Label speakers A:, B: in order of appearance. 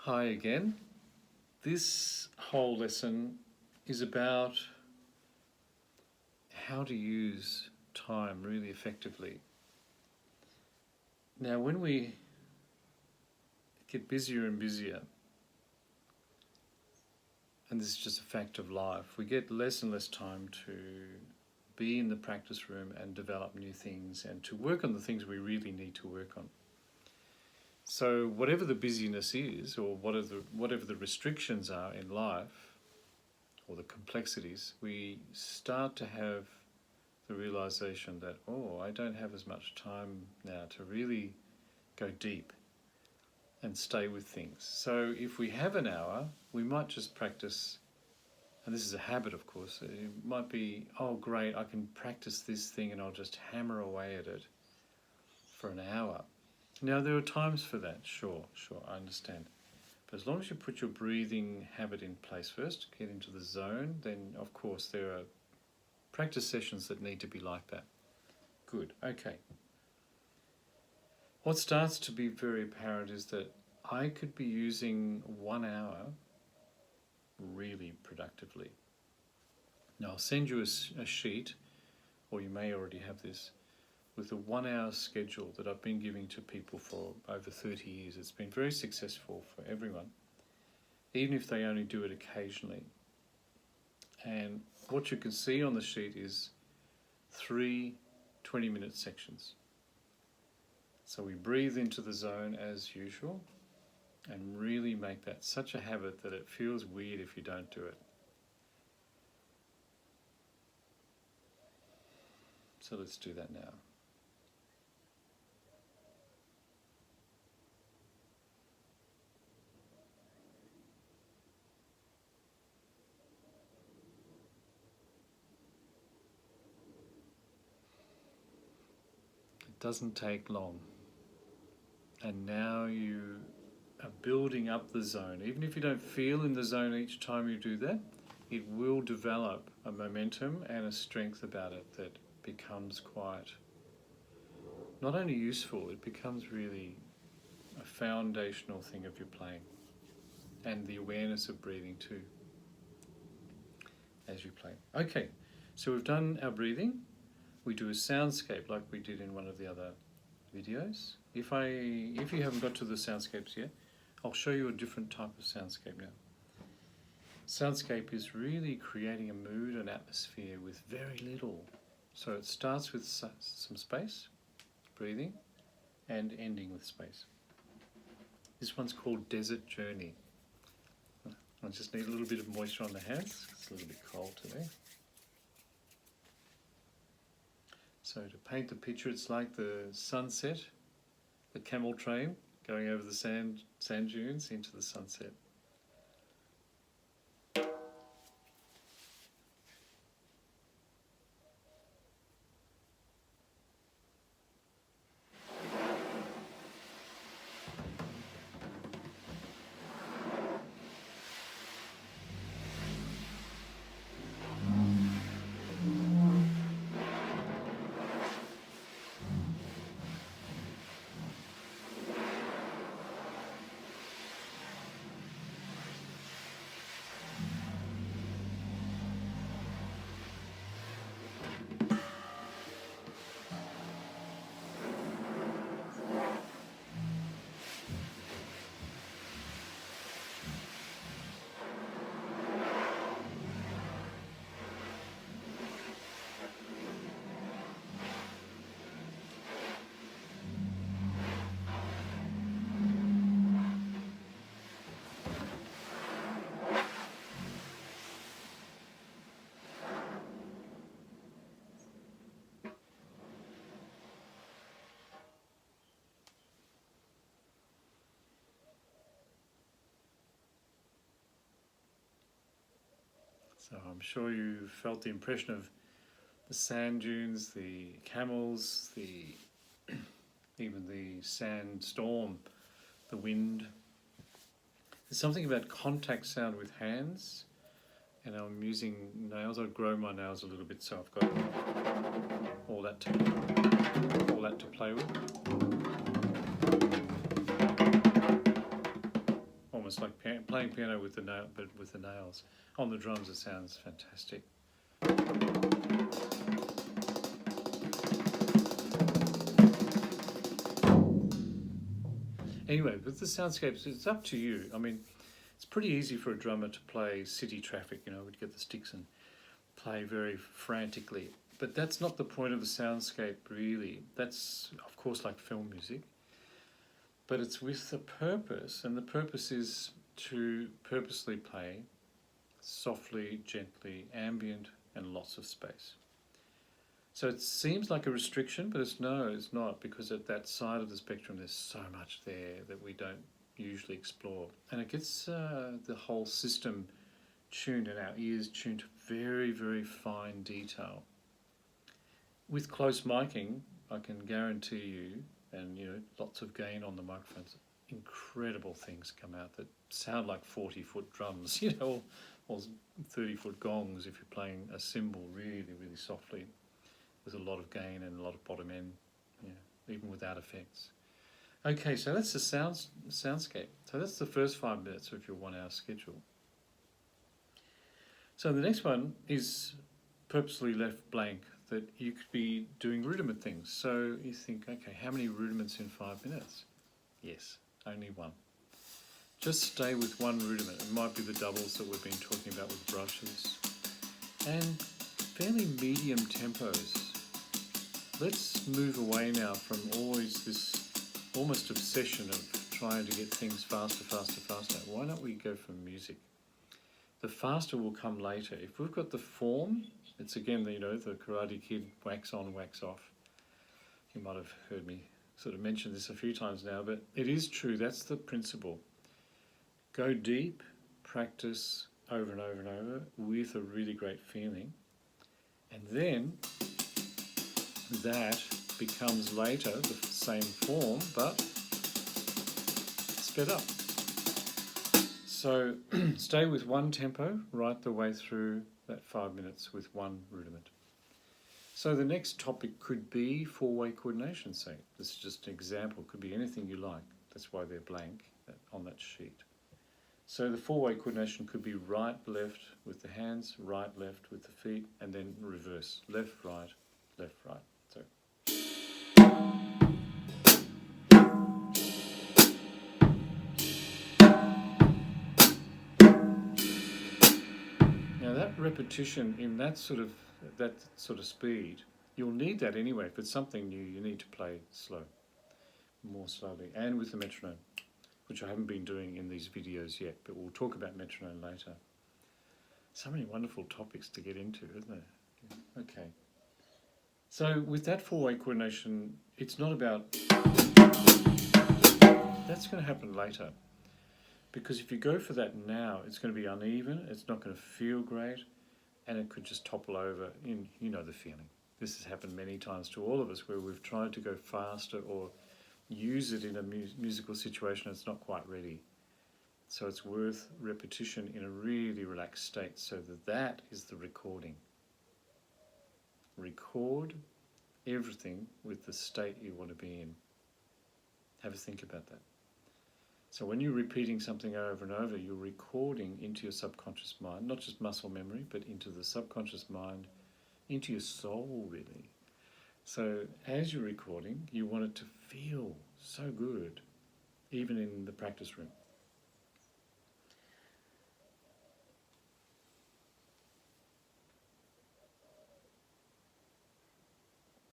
A: Hi again. This whole lesson is about how to use time really effectively. Now, when we get busier and busier, and this is just a fact of life, we get less and less time to be in the practice room and develop new things and to work on the things we really need to work on. So whatever the busyness is, or whatever the restrictions are in life, or the complexities, we start to have the realization that, I don't have as much time now to really go deep and stay with things. So if we have an hour, we might just practice, and this is a habit, of course. It might be, great, I can practice this thing and I'll just hammer away at it for an hour. Now, there are times for that, sure, I understand. But as long as you put your breathing habit in place first, get into the zone, then of course there are practice sessions that need to be like that. Good, okay. What starts to be very apparent is that I could be using 1 hour really productively. Now, I'll send you a sheet, or you may already have this, with a 1 hour schedule that I've been giving to people for over 30 years. It's been very successful for everyone, even if they only do it occasionally. And what you can see on the sheet is 3 20-minute sections. So we breathe into the zone as usual and really make that such a habit that it feels weird if you don't do it. So let's do that now. It doesn't take long. And now you are building up the zone. Even if you don't feel in the zone each time you do that, it will develop a momentum and a strength about it that becomes quite, not only useful, it becomes really a foundational thing of your playing, and the awareness of breathing too as you play. Okay, so we've done our breathing. We do a soundscape like we did in one of the other videos. If you haven't got to the soundscapes yet, I'll show you a different type of soundscape now. Soundscape is really creating a mood and atmosphere with very little. So it starts with some space, breathing, and ending with space. This one's called Desert Journey. I just need a little bit of moisture on the hands. It's a little bit cold today. So to paint the picture, it's like the sunset, the camel train going over the sand dunes into the sunset. So I'm sure you felt the impression of the sand dunes, the camels, even the sandstorm, the wind. There's something about contact sound with hands, and I'm using nails. I've grown my nails a little bit, so I've got all that to play with. almost like playing piano with the nail, but with the nails. On the drums, it sounds fantastic. Anyway, with the soundscapes, it's up to you. I mean, it's pretty easy for a drummer to play city traffic, would get the sticks and play very frantically. But that's not the point of a soundscape, really. That's, of course, like film music. But it's with a purpose, and the purpose is to purposely play softly, gently, ambient, and lots of space. So it seems like a restriction, but it's not, because at that side of the spectrum there's so much there that we don't usually explore. And it gets the whole system tuned and our ears tuned to very, very fine detail. With close miking, I can guarantee you, and lots of gain on the microphones, incredible things come out that sound like 40-foot drums, or 30-foot gongs if you're playing a cymbal really, really softly, with a lot of gain and a lot of bottom end, even without effects. Okay, so that's the soundscape. So that's the first 5 minutes of your 1 hour schedule. So the next one is purposely left blank, that you could be doing rudiment things. So you think, okay, how many rudiments in 5 minutes? Yes, only one. Just stay with one rudiment. It might be the doubles that we've been talking about with brushes. And fairly medium tempos. Let's move away now from always this almost obsession of trying to get things faster. Why don't we go for music? The faster will come later. If we've got the form, it's again, the Karate Kid, wax on, wax off. You might have heard me sort of mention this a few times now, but it is true. That's the principle. Go deep, practice over and over and over with a really great feeling, and then that becomes later the same form but sped up. So stay with one tempo right the way through that 5 minutes with one rudiment. So the next topic could be 4-way coordination, say. This is just an example. It could be anything you like. That's why they're blank on that sheet. So the 4-way coordination could be right, left with the hands, right, left with the feet, and then reverse. Left, right, left, right. So. Now that repetition in that sort of speed, you'll need that anyway. If it's something new, you need to play slow, more slowly, and with the metronome, which I haven't been doing in these videos yet, but we'll talk about metronome later. So many wonderful topics to get into, isn't there? Yeah. Okay. So with that 4-way coordination, it's not about... That's going to happen later. Because if you go for that now, it's going to be uneven, it's not going to feel great, and it could just topple over. You know the feeling. This has happened many times to all of us, where we've tried to go faster or use it in a musical situation that's not quite ready. So it's worth repetition in a really relaxed state, so that is the recording. Record everything with the state you want to be in. Have a think about that. So when you're repeating something over and over, you're recording into your subconscious mind, not just muscle memory, but into the subconscious mind, into your soul, really. So as you're recording, you want it to feel so good, even in the practice room.